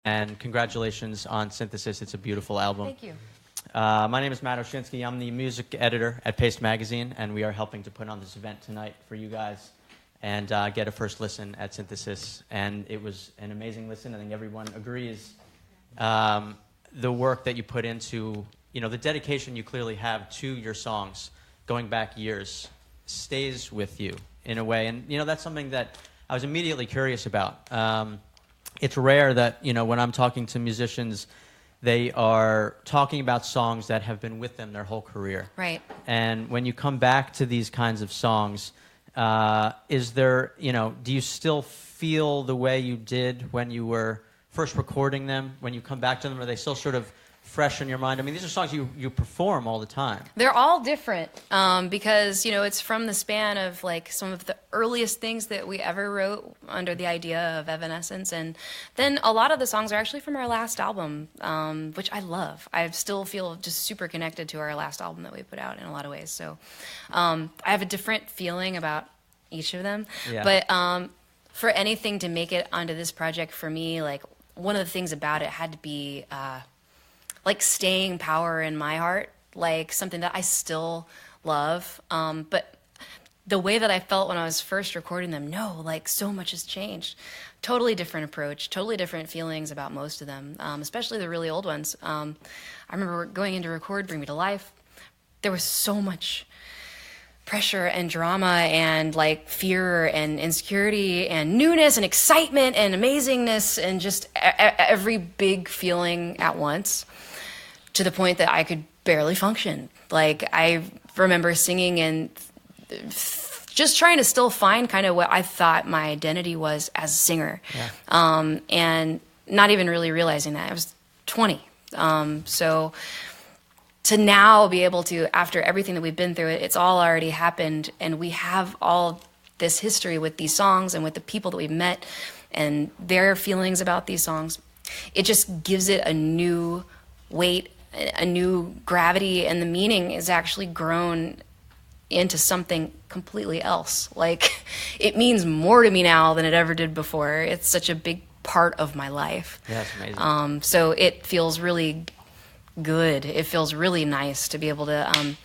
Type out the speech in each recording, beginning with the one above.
and congratulations on Synthesis. It's a beautiful album. Thank you. My name is Matt Oshinsky. I'm the music editor at Paste Magazine, and we are helping to put on this event tonight for you guys and get a first listen at Synthesis. And it was an amazing listen. I think everyone agrees. The work that you put into, the dedication you clearly have to your songs going back years stays with you in a way. And, that's something that I was immediately curious about. It's rare that, when I'm talking to musicians, they are talking about songs that have been with them their whole career. Right. And when you come back to these kinds of songs, is there, do you still feel the way you did when you were first recording them? When you come back to them, are they still sort of fresh in your mind? I mean, these are songs you perform all the time. They're all different because, it's from the span of like some of the earliest things that we ever wrote under the idea of Evanescence. And then a lot of the songs are actually from our last album, which I love. I still feel just super connected to our last album that we put out in a lot of ways. So I have a different feeling about each of them. Yeah. But for anything to make it onto this project for me, like one of the things about it had to be like staying power in my heart, like something that I still love. But the way that I felt when I was first recording them, no, like so much has changed. Totally different approach, totally different feelings about most of them, especially the really old ones. I remember going in to record Bring Me to Life. There was so much pressure and drama and like fear and insecurity and newness and excitement and amazingness and just every big feeling at once, to the point that I could barely function. Like I remember singing and just trying to still find kind of what I thought my identity was as a singer. Yeah. And not even really realizing that. I was 20. So to now be able to, after everything that we've been through, it's all already happened, and we have all this history with these songs and with the people that we've met and their feelings about these songs. It just gives it a new weight, a new gravity, and the meaning is actually grown into something completely else. Like, it means more to me now than it ever did before. It's such a big part of my life. Yeah, that's amazing. So it feels really good. It feels really nice to be able to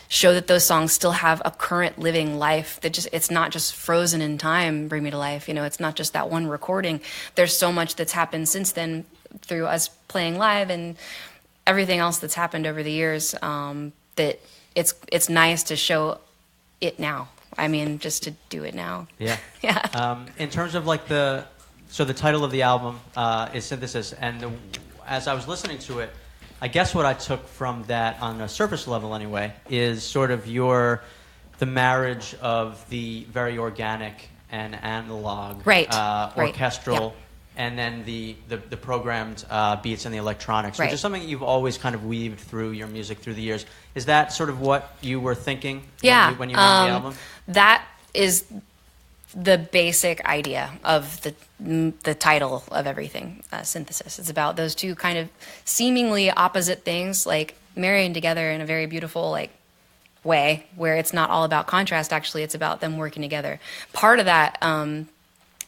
show that those songs still have a current living life, that just it's not just frozen in time. Bring Me to Life, it's not just that one recording. There's so much that's happened since then through us playing live and everything else that's happened over the years, that it's nice to show it now. I mean, just to do it now. Yeah. Yeah. In terms of like the title of the album is Synthesis, and as I was listening to it, I guess what I took from that on a surface level anyway is sort of the marriage of the very organic and analog, right. orchestral, Yeah. and then the programmed beats and the electronics, Right. which is something that you've always kind of weaved through your music through the years. Is that sort of what you were thinking when you made the album? That is the basic idea of the title of everything, Synthesis. It's about those two kind of seemingly opposite things, like marrying together in a very beautiful way, where it's not all about contrast. Actually, it's about them working together. Part of that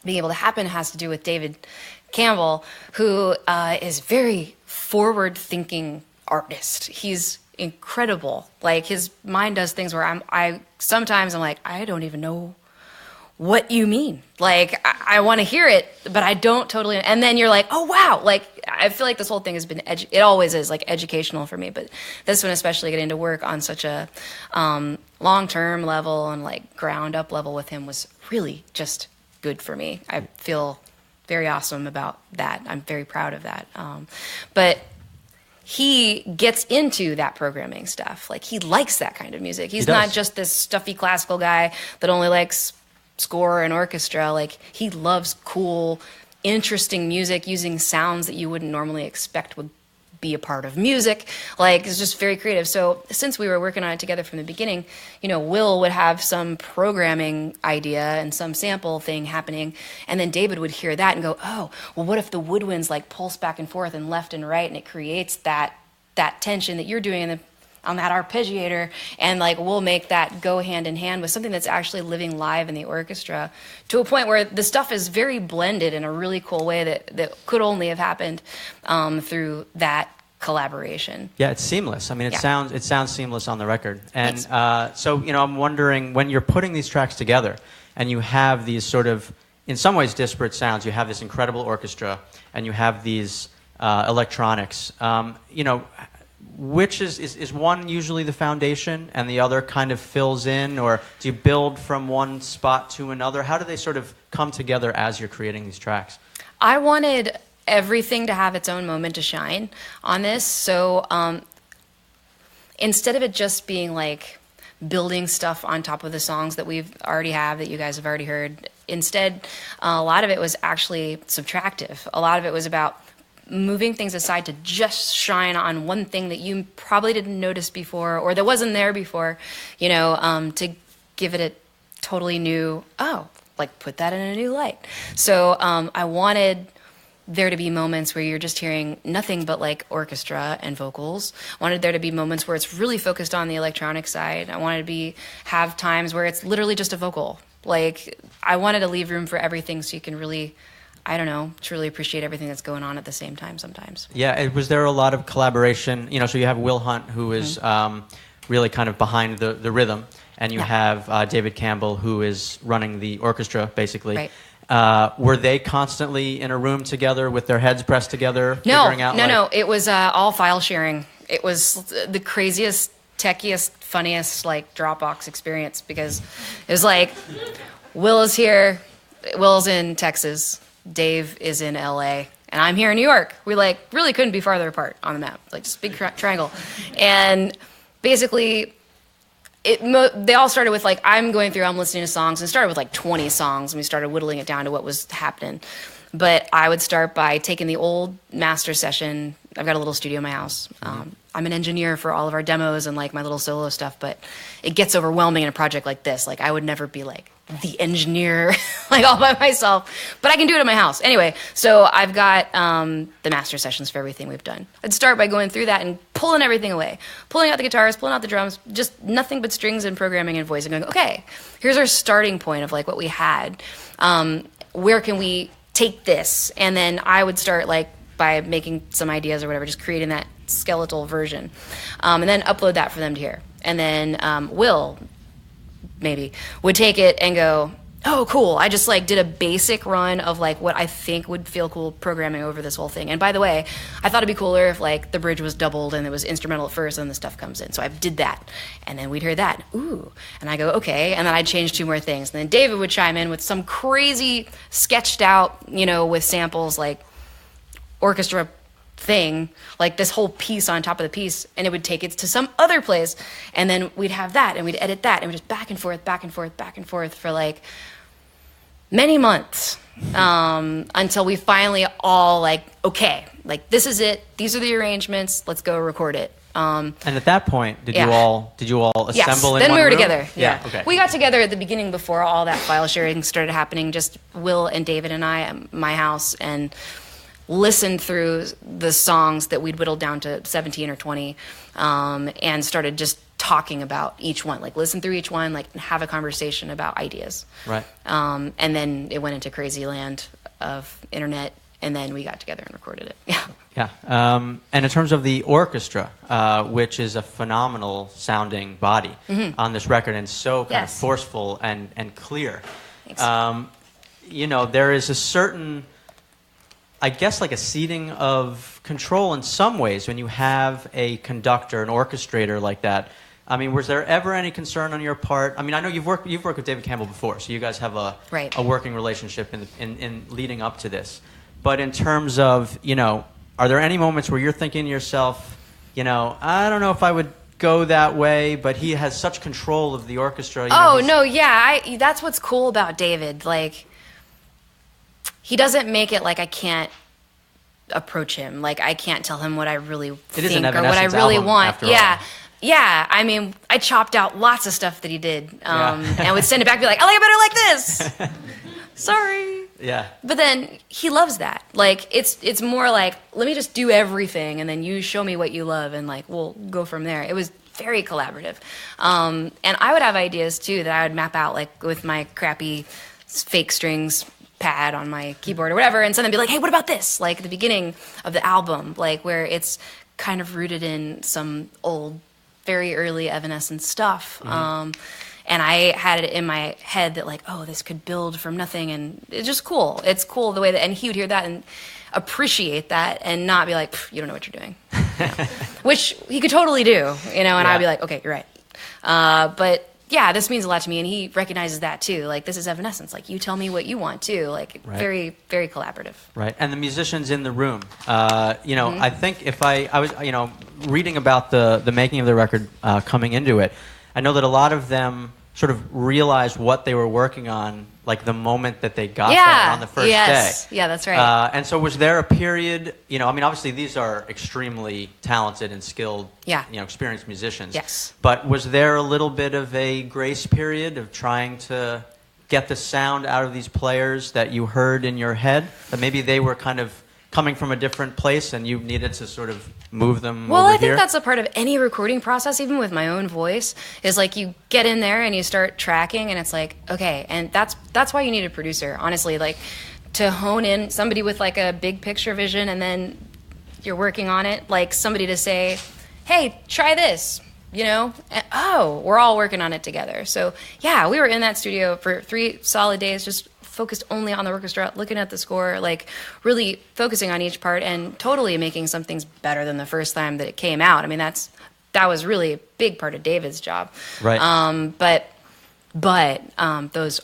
being able to happen has to do with David Campbell, who is very forward-thinking artist. He's incredible. Like, his mind does things where sometimes I'm like, I don't even know what you mean. Like, I want to hear it, but I don't totally. And then you're like, oh wow. Like, I feel like this whole thing has been it always is like educational for me, but this one, especially getting to work on such a long-term level and like ground up level with him, was really just good for me. I feel very awesome about that. I'm very proud of that. But he gets into that programming stuff. Like, he likes that kind of music. He's not just this stuffy classical guy that only likes score and orchestra. Like, he loves cool, interesting music using sounds that you wouldn't normally expect would be a part of music. Like, it's just very creative. So since we were working on it together from the beginning, Will would have some programming idea and some sample thing happening, and then David would hear that and go, oh, well, what if the woodwinds like pulse back and forth and left and right, and it creates that tension that you're doing in the on that arpeggiator, and like we'll make that go hand in hand with something that's actually living live in the orchestra, to a point where the stuff is very blended in a really cool way that could only have happened through that collaboration. Yeah, it's seamless. I mean, it sounds seamless on the record. And so, I'm wondering, when you're putting these tracks together and you have these sort of, in some ways, disparate sounds, you have this incredible orchestra and you have these electronics, which is one usually the foundation and the other kind of fills in, or do you build from one spot to another? How do they sort of come together as you're creating these tracks? I wanted everything to have its own moment to shine on this. So instead of it just being like building stuff on top of the songs that we've already have, that you guys have already heard, instead, a lot of it was actually subtractive. A lot of it was about moving things aside to just shine on one thing that you probably didn't notice before, or that wasn't there before, to give it a totally new, put that in a new light. So I wanted there to be moments where you're just hearing nothing but like orchestra and vocals. I wanted there to be moments where it's really focused on the electronic side. I wanted to have times where it's literally just a vocal. Like, I wanted to leave room for everything so you can really, truly appreciate everything that's going on at the same time sometimes. Yeah, was there a lot of collaboration? So you have Will Hunt, who is really kind of behind the rhythm, and you have David Campbell, who is running the orchestra, basically. Right. Were they constantly in a room together with their heads pressed together? No. It was all file sharing. It was the craziest, techiest, funniest Dropbox experience, because it was like, Will is here, Will's in Texas, Dave is in LA, and I'm here in New York. We really couldn't be farther apart on the map, just big triangle. And basically, they all started with I'm listening to songs, and started with 20 songs, and we started whittling it down to what was happening. But I would start by taking the old master session. I've got a little studio in my house. I'm an engineer for all of our demos and my little solo stuff, but it gets overwhelming in a project like this. I would never be the engineer all by myself, but I can do it in my house. Anyway, so I've got the master sessions for everything we've done. I'd start by going through that and pulling everything away, pulling out the guitars, pulling out the drums, just nothing but strings and programming and voice, and going, okay, here's our starting point of what we had. Where can we take this? And then I would start by making some ideas or whatever, just creating that skeletal version, and then upload that for them to hear. And then Will maybe would take it and go, oh, cool, I just did a basic run of what I think would feel cool programming over this whole thing. And by the way, I thought it'd be cooler if the bridge was doubled and it was instrumental at first and the stuff comes in. So I did that. And then we'd hear that. Ooh. And I go, okay. And then I'd change 2 more things. And then David would chime in with some crazy sketched out, with samples orchestra thing, this whole piece on top of the piece, and it would take it to some other place, and then we'd have that, and we'd edit that, and we'd just back and forth for many months, until we finally all okay, this is it, these are the arrangements, let's go record it. And at that point, did you all assemble yes. in Then one we were room? together. Yeah. Okay. We got together at the beginning before all that file sharing started happening, just Will and David and I at my house, and listened through the songs that we'd whittled down to 17 or 20, and started just talking about each one, listen through each one, have a conversation about ideas. Right. And then it went into crazy land of internet, and then we got together and recorded it. Yeah. Yeah. And in terms of the orchestra, which is a phenomenal sounding body on this record, and so kind of forceful and clear. Thanks. There is a certain, I guess, a ceding of control in some ways when you have a conductor, an orchestrator like that. I mean, was there ever any concern on your part? I mean, I know you've worked with David Campbell before, so you guys have a working relationship in leading up to this. But in terms of, are there any moments where you're thinking to yourself, I don't know if I would go that way, but he has such control of the orchestra. That's what's cool about David. He doesn't make it I can't approach him. I can't tell him what I really think or what I really want. Yeah. Yeah. I mean, I chopped out lots of stuff that he did, and would send it back and be like, I like it better like this. Sorry. Yeah. But then he loves that. It's more let me just do everything, and then you show me what you love, and we'll go from there. It was very collaborative. And I would have ideas too that I would map out like with my crappy fake strings pad on my keyboard or whatever, and send them be like, hey, what about this? Like at the beginning of the album, like where it's kind of rooted in some old, very early Evanescence stuff. And I had it in my head that like, oh, this could build from nothing, and it's just cool. It's cool the way that, and he would hear that and appreciate that and not be like, you don't know what you're doing. You know? Which he could totally do, you know, and I'd be like, okay, you're right. But yeah, this means a lot to me, and he recognizes that too. Like, this is Evanescence. Like, you tell me what you want too. Like, very, very collaborative. Right, and the musicians in the room. You know, I think if I was, you know, reading about the making of the record coming into it, I know that a lot of them sort of realized what they were working on, like the moment that they got there on the first day. Yeah, that's right. And so was there a period, you know, I mean, obviously these are extremely talented and skilled, you know, experienced musicians. Yes. But was there a little bit of a grace period of trying to get the sound out of these players that you heard in your head? That maybe they were kind of coming from a different place and you needed to sort of move them well, over I think here? that's a part of any recording process, even with my own voice, is like you get in there and you start tracking and it's like, okay, and that's why you need a producer, honestly, like to hone in somebody with like a big picture vision, and then you're working on it, like somebody to say, hey, try this, you know, and, oh, we're all working on it together. So yeah, we were in that studio for 3 solid days, just focused only on the orchestra, looking at the score, like really focusing on each part and totally making some things better than the first time that it came out. I mean, that was really a big part of David's job. Right. But those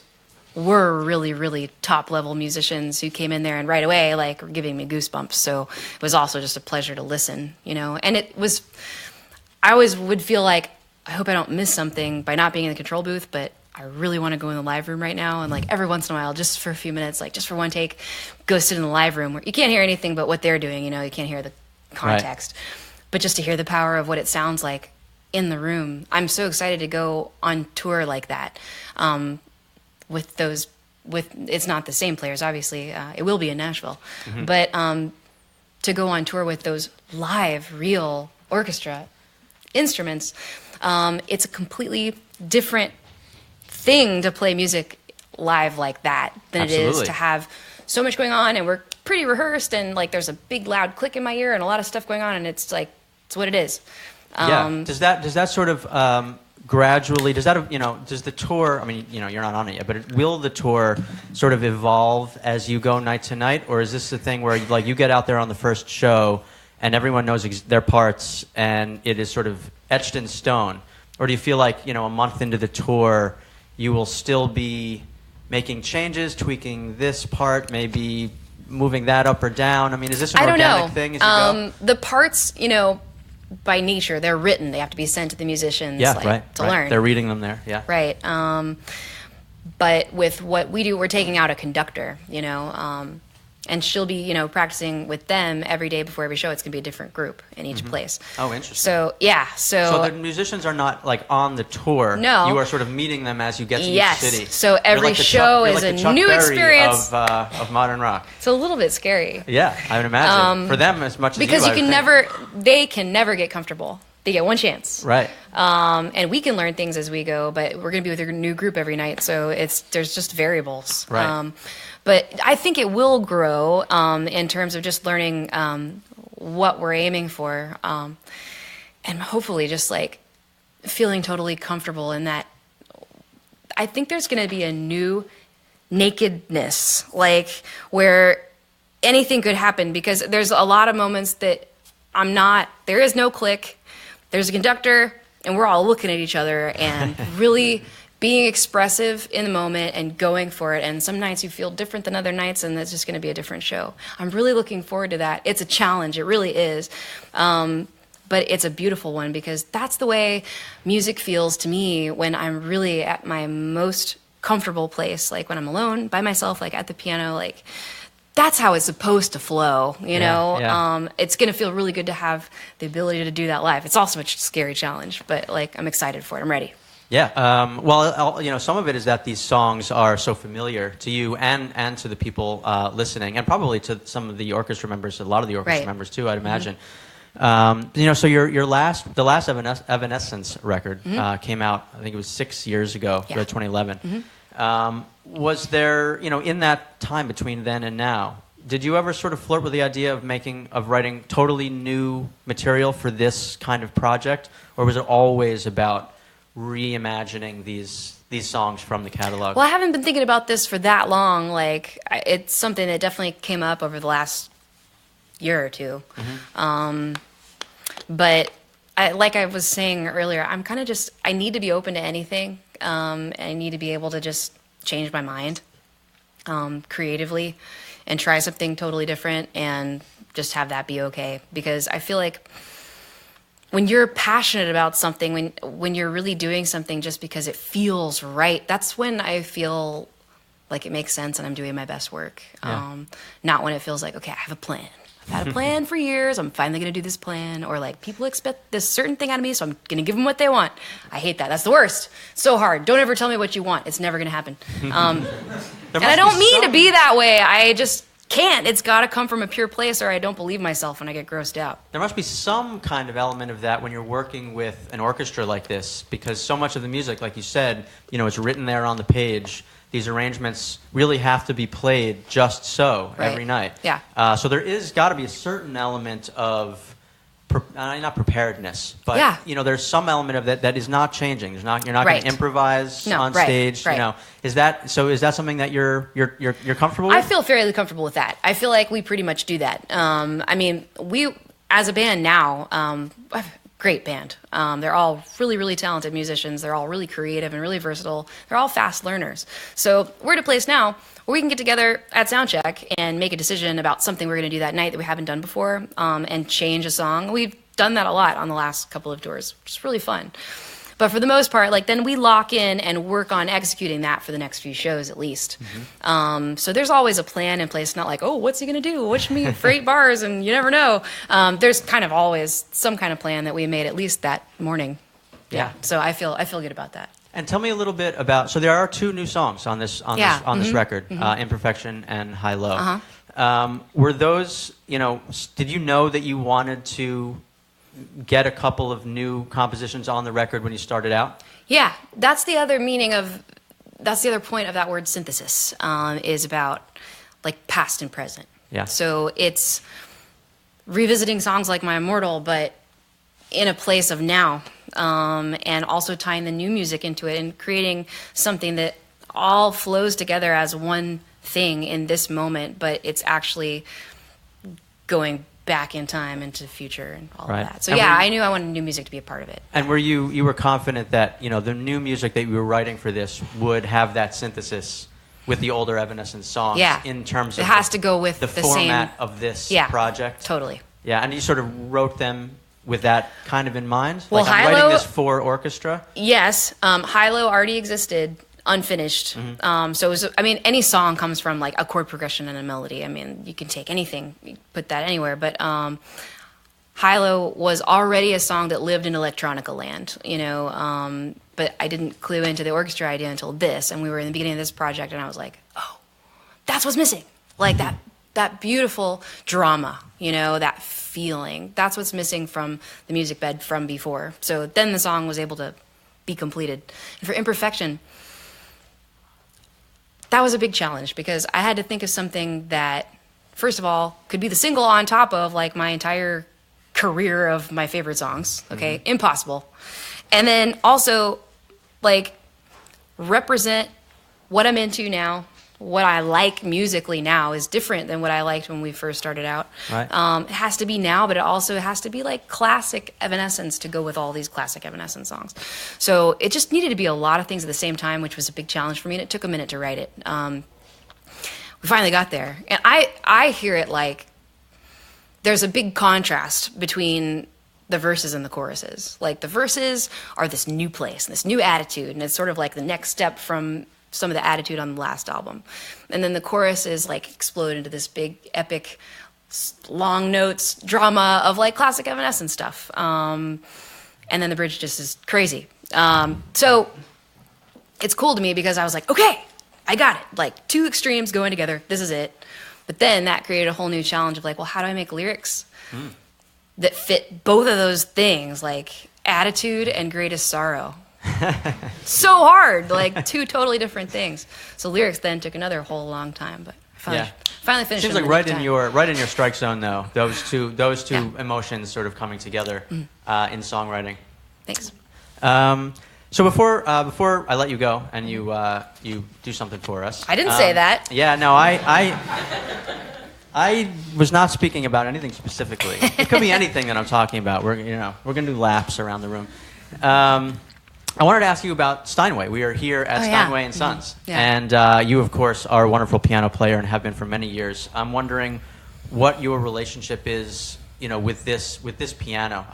were really, really top level musicians who came in there and right away, like, were giving me goosebumps. So it was also just a pleasure to listen, you know, and I always would feel like, I hope I don't miss something by not being in the control booth, but I really want to go in the live room right now. And like every once in a while, just for a few minutes, like just for one take, go sit in the live room where you can't hear anything but what they're doing. You know, you can't hear the context, but just to hear the power of what it sounds like in the room. I'm so excited to go on tour like that. It's not the same players, obviously. It will be in Nashville, but to go on tour with those live, real orchestra instruments, it's a completely different thing to play music live like that than it is to have so much going on, and we're pretty rehearsed, and like there's a big loud click in my ear and a lot of stuff going on, and it's like, it's what it is. Does that sort of gradually, does the tour, I mean, you know, you're not on it yet, but will the tour sort of evolve as you go night to night, or is this the thing where like you get out there on the first show and everyone knows their parts and it is sort of etched in stone? Or do you feel like, you know, a month into the tour you will still be making changes, tweaking this part, maybe moving that up or down? I mean, is this an organic thing as you go? The parts, you know, by nature, they're written. They have to be sent to the musicians to learn. They're reading them there, yeah. Right. But with what we do, we're taking out a conductor, you know, and she'll be, you know, practicing with them every day before every show. It's going to be a different group in each place. Oh, interesting. So, yeah. So the musicians are not, like, on the tour. No. You are sort of meeting them as you get to each city. So every show is a new experience. Of modern rock. It's a little bit scary. Yeah, I would imagine. For them as much as because you they can never get comfortable. They get one chance. Right. And we can learn things as we go, but we're going to be with a new group every night, so there's just variables. Right. But I think it will grow in terms of just learning what we're aiming for, and hopefully just like feeling totally comfortable in that. I think there's going to be a new nakedness, like where anything could happen, because there's a lot of moments that there is no click, there's a conductor, and we're all looking at each other and really being expressive in the moment and going for it. And some nights you feel different than other nights, and it's just going to be a different show. I'm really looking forward to that. It's a challenge. It really is. But it's a beautiful one, because that's the way music feels to me when I'm really at my most comfortable place, like when I'm alone by myself, like at the piano, like that's how it's supposed to flow, you know? Yeah. It's going to feel really good to have the ability to do that live. It's also a scary challenge, but like I'm excited for it. I'm ready. Yeah. Well, you know, some of it is that these songs are so familiar to you and to the people listening, and probably to some of the orchestra members, a lot of the orchestra members too, I'd imagine. So the last Evanescence record came out. I think it was 6 years ago, 2011. Was there, in that time between then and now, did you ever sort of flirt with the idea of writing totally new material for this kind of project, or was it always about reimagining these songs from the catalog? Well, I haven't been thinking about this for that long. Like, it's something that definitely came up over the last year or two. But like I was saying earlier, I'm kind of just, I need to be open to anything. And I need to be able to just change my mind creatively and try something totally different and just have that be okay. Because I feel like when you're passionate about something, when you're really doing something just because it feels right, that's when I feel like it makes sense and I'm doing my best work. Not when it feels like, okay, I have a plan. I've had a plan for years. I'm finally going to do this plan. Or like, people expect this certain thing out of me, so I'm going to give them what they want. I hate that. That's the worst. So hard. Don't ever tell me what you want. It's never going to happen. And I don't mean to be that way. I just can't. It's got to come from a pure place, or I don't believe myself and I get grossed out. There must be some kind of element of that when you're working with an orchestra like this, because so much of the music, like you said, it's written there on the page. These arrangements really have to be played just so every night. Yeah. So there is got to be a certain element of not preparedness, but there's some element of that is not changing. You're not going to improvise on stage. Right. Is that something that you're comfortable with? I feel fairly comfortable with that. I feel like we pretty much do that. We as a band now. Great band. They're all really, really talented musicians. They're all really creative and really versatile. They're all fast learners. So we're at a place now where we can get together at soundcheck and make a decision about something we're going to do that night that we haven't done before, and change a song. We've done that a lot on the last couple of tours, which is really fun. But for the most part, then we lock in and work on executing that for the next few shows at least. So there's always a plan in place, not like, oh, what's he going to do? Which me for 8 bars, and you never know. There's kind of always some kind of plan that we made at least that morning. Yeah. So I feel good about that. And tell me a little bit about. So there are 2 new songs on this record, "Imperfection" and "High Low." Were those? Did you know that you wanted to get a couple of new compositions on the record when you started out? Yeah, that's the other point of that word synthesis, is about like past and present. Yeah. So it's revisiting songs like My Immortal, but in a place of now, and also tying the new music into it and creating something that all flows together as one thing in this moment, but it's actually going back in time into the future and all of that. So I knew I wanted new music to be a part of it. And were you were confident that the new music that you were writing for this would have that synthesis with the older Evanescence songs? In terms of it has to go with the format of this project. Totally. Yeah, and you sort of wrote them with that kind of in mind. Well, I'm writing this for orchestra. Yes, High Low already existed. Unfinished. So it was, any song comes from like a chord progression and a melody. You can take anything, you put that anywhere. But High Low was already a song that lived in electronica land, but I didn't clue into the orchestra idea until this. And we were in the beginning of this project and I was like, oh, that's what's missing. Like that beautiful drama, that feeling. That's what's missing from the music bed from before. So then the song was able to be completed. And for Imperfection, that was a big challenge because I had to think of something that, first of all, could be the single on top of like my entire career of my favorite songs. Okay, impossible. And then also like represent what I'm into now. What I like musically now is different than what I liked when we first started out. Right. It has to be now, but it also has to be like classic Evanescence to go with all these classic Evanescence songs. So it just needed to be a lot of things at the same time, which was a big challenge for me, and it took a minute to write it. We finally got there. And I hear it like there's a big contrast between the verses and the choruses. Like the verses are this new place, this new attitude, and it's sort of like the next step from some of the attitude on the last album. And then the chorus is like explode into this big epic long notes drama of like classic Evanescence stuff. And then the bridge just is crazy. So it's cool to me because I was like, okay, I got it. Like 2 extremes going together. This is it. But then that created a whole new challenge of like, well, how do I make lyrics that fit both of those things, like attitude and greatest sorrow. So hard, like two totally different things. So lyrics then took another whole long time, but finally finished. Seems them like in right in your strike zone though. Those two emotions sort of coming together in songwriting. Thanks. So before I let you go and you do something for us. I didn't say that. Yeah, no, I was not speaking about anything specifically. It could be anything that I'm talking about. We're gonna do laps around the room. I wanted to ask you about Steinway. We are here at Steinway and Sons, and you, of course, are a wonderful piano player and have been for many years. I'm wondering what your relationship is, with this piano.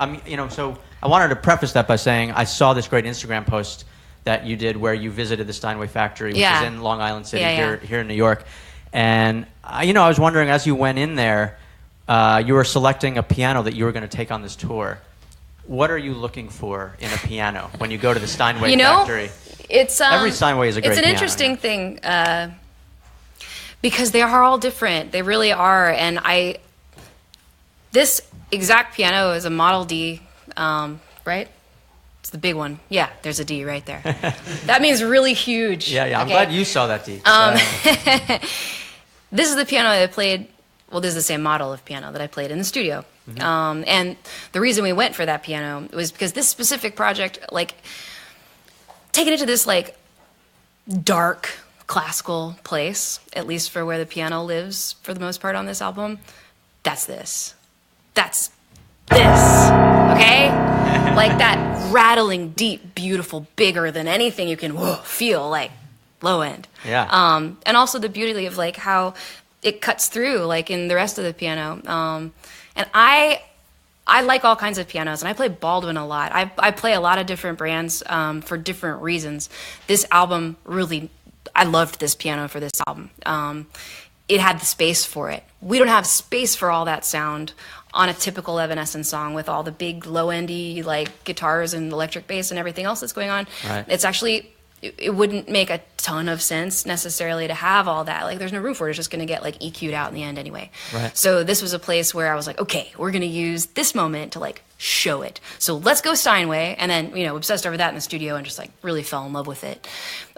So I wanted to preface that by saying I saw this great Instagram post that you did where you visited the Steinway factory, which is in Long Island City here in New York. And I was wondering, as you went in there, you were selecting a piano that you were going to take on this tour. What are you looking for in a piano when you go to the Steinway factory? It's every Steinway is a great piano. It's an interesting thing because they are all different. They really are. And this exact piano is a Model D, right? It's the big one. Yeah, there's a D right there. That means really huge. Yeah. I'm glad you saw that D. This is the piano that I played. Well, this is the same model of piano that I played in the studio. Mm-hmm. And the reason we went for that piano was because this specific project, taking it to this dark classical place, at least for where the piano lives for the most part on this album, that's this. That's this. Okay? Like that rattling, deep, beautiful, bigger than anything you can feel, low end. Yeah. And also the beauty of how it cuts through in the rest of the piano. And I like all kinds of pianos, and I play Baldwin a lot. I play a lot of different brands for different reasons. This album I loved this piano for this album. It had the space for it. We don't have space for all that sound on a typical Evanescence song with all the big low-endy guitars and electric bass and everything else that's going on. Right. It's actually... It wouldn't make a ton of sense necessarily to have all that. There's no room for it. It's just going to get EQ'd out in the end anyway. Right. So this was a place where I was okay, we're going to use this moment to show it. So let's go Steinway. And then, obsessed over that in the studio and just really fell in love with it.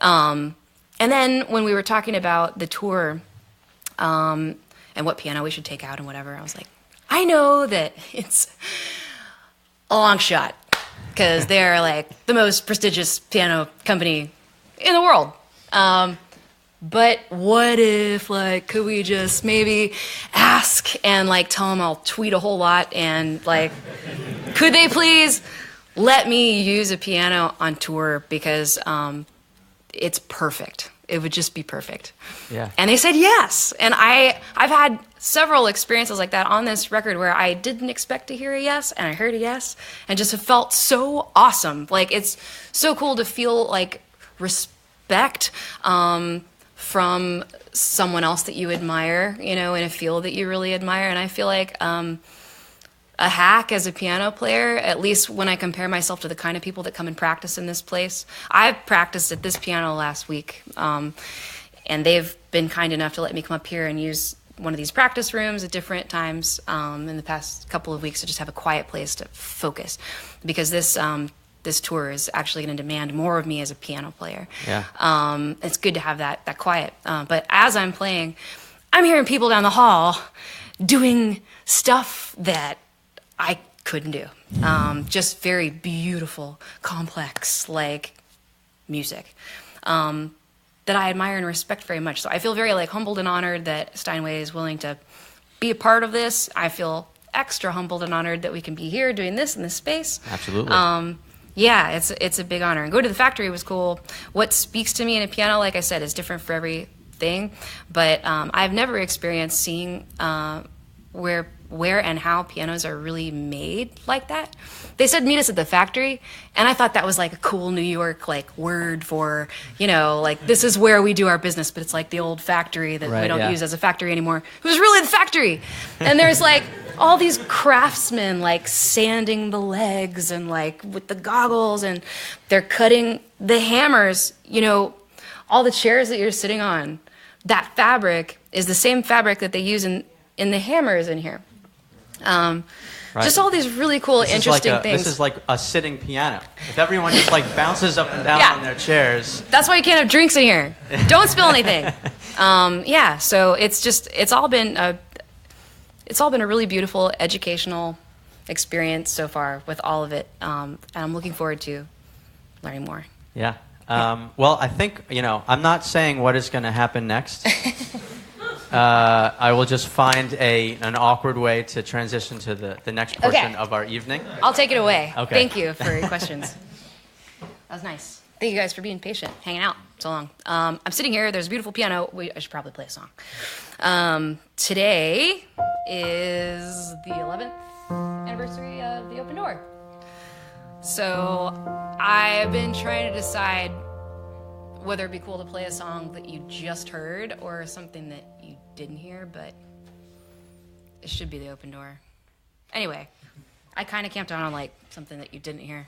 And then when we were talking about the tour and what piano we should take out and whatever, I was I know that it's a long shot, because they're the most prestigious piano company in the world. But what if could we just maybe ask and tell them I'll tweet a whole lot and could they please let me use a piano on tour because it's perfect. It would just be perfect. Yeah. And they said yes. And I've had several experiences like that on this record where I didn't expect to hear a yes, and I heard a yes, and just felt so awesome. It's so cool to feel respect from someone else that you admire, in a field that you really admire. And I feel a hack as a piano player, at least when I compare myself to the kind of people that come and practice in this place. I practiced at this piano last week, and they've been kind enough to let me come up here and use one of these practice rooms at different times in the past couple of weeks to just have a quiet place to focus, because this tour is actually going to demand more of me as a piano player. Yeah. It's good to have that quiet. But as I'm playing, I'm hearing people down the hall doing stuff that I couldn't do. Just very beautiful, complex, music that I admire and respect very much. So I feel very humbled and honored that Steinway is willing to be a part of this. I feel extra humbled and honored that we can be here doing this in this space. Absolutely. Yeah, it's a big honor. And go to the factory was cool. What speaks to me in a piano, like I said, is different for everything. But I've never experienced seeing where and how pianos are really made like that. They said meet us at the factory, and I thought that was a cool New York word for, this is where we do our business, but it's the old factory that we don't use as a factory anymore. It was really the factory. And there's all these craftsmen sanding the legs and with the goggles, and they're cutting the hammers, all the chairs that you're sitting on. That fabric is the same fabric that they use in the hammers in here. Right. Just all these really cool, This is interesting things. This is like a sitting piano. If everyone just like bounces up and down Yeah. on their chairs. That's why you can't have drinks in here. Don't spill anything. Yeah, so it's all been a really beautiful educational experience so far with all of it, and I'm looking forward to learning more. Yeah. Well, I think, I'm not saying what is going to happen next. I will just find an awkward way to transition to the next portion of our evening. I'll take it away. Okay. Thank you for your questions. That was nice. Thank you guys for being patient, hanging out so long. I'm sitting here. There's a beautiful piano. I should probably play a song. Today is the 11th anniversary of the Open Door. So I've been trying to decide whether it'd be cool to play a song that you just heard or something that you didn't hear, but it should be the Open Door. Anyway, I kind of camped out on like something that you didn't hear.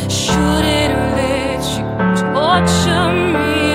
Should it let you torture me?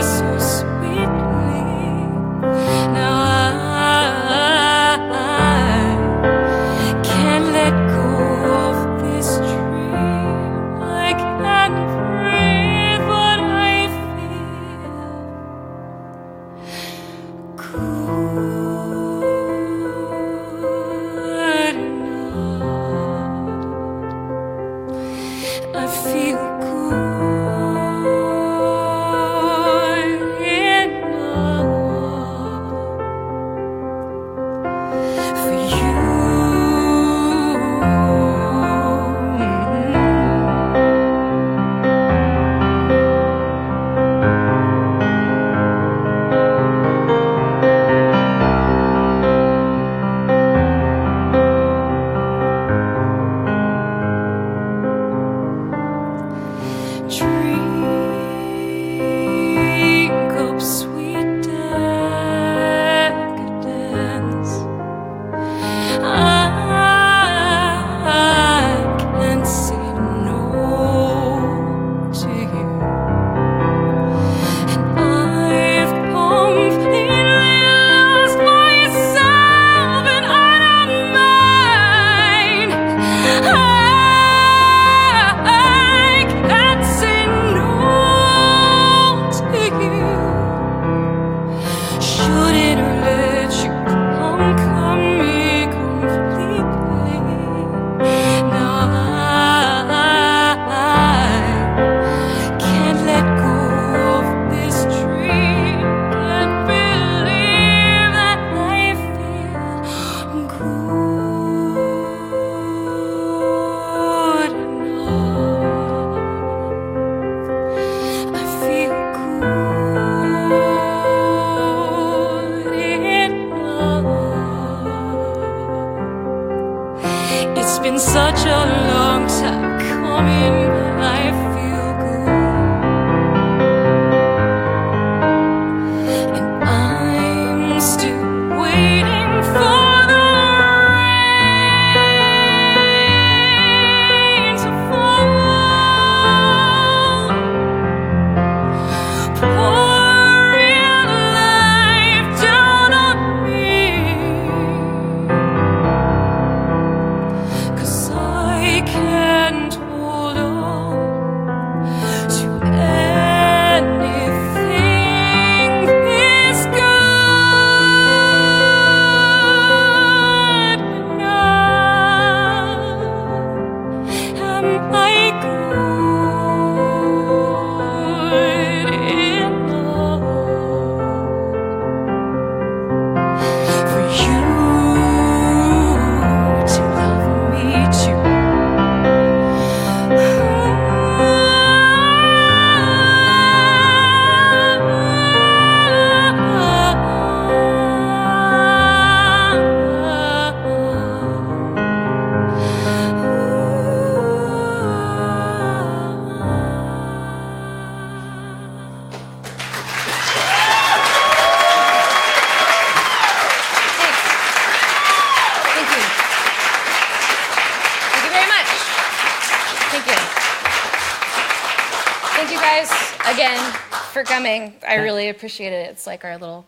again for coming. I really appreciate it. It's like our little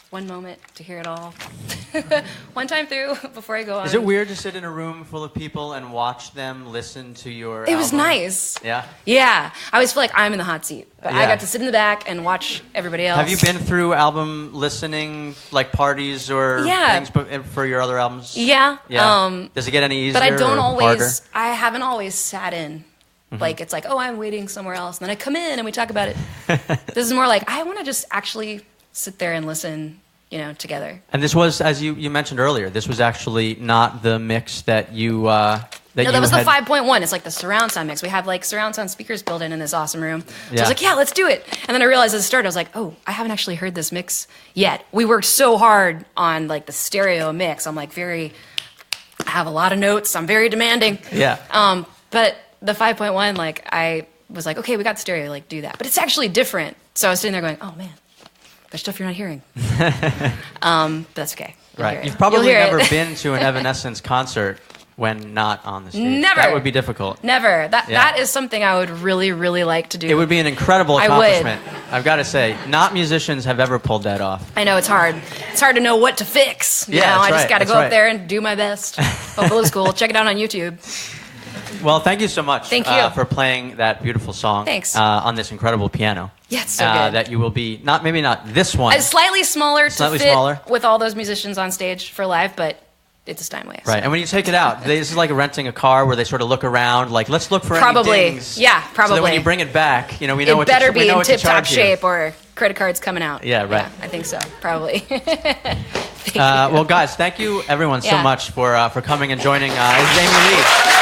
one moment to hear it all. One time through before I go on. Is it weird to sit in a room full of people and watch them listen to your It was album? nice. Yeah? Yeah. I always feel like I'm in the hot seat. But I Yeah. got to sit in the back and watch everybody else. Have you been through album listening, like parties or things for your other albums? Yeah. Yeah. Does it get any easier But I don't or always, harder? I haven't always sat in. Like, it's like, oh, I'm waiting somewhere else. And then I come in and we talk about it. This is more like, I want to just actually sit there and listen, together. And this was, as you mentioned earlier, this was actually not the mix that you that was the 5.1. It's like the surround sound mix. We have like surround sound speakers built in this awesome room. So I was like, yeah, let's do it. And then I realized as it started, I was like, oh, I haven't actually heard this mix yet. We worked so hard on like the stereo mix. I'm like I have a lot of notes. I'm very demanding. Yeah. But the 5.1, like I was like, okay, we got stereo, like do that. But it's actually different. So I was sitting there going, oh man, there's stuff you're not hearing. But that's okay. Right. You've probably never been to an Evanescence concert when not on the stage. Never. That would be difficult. Never. That is something I would really, really like to do. It would be an incredible accomplishment. I've got to say, not musicians have ever pulled that off. I know, it's hard. It's hard to know what to fix. Yeah, I just got to go up there and do my best. Hope it looks cool. Check it out on YouTube. Well, thank you so much for playing that beautiful song. Thanks. On this incredible piano. Yeah, it's so good. That you will be, maybe not this one. Slightly smaller to fit with all those musicians on stage for live, but it's a Steinway. Right, and when you take it out, this is like renting a car where they sort of look around, like, let's look for any dings. Yeah, probably. So that when you bring it back, we know what to charge you. It better be in tip-top shape or credit cards coming out. Yeah, right. Yeah, I think so, probably. Well, guys, thank you, everyone, so much for coming and joining. It's Amy Lee.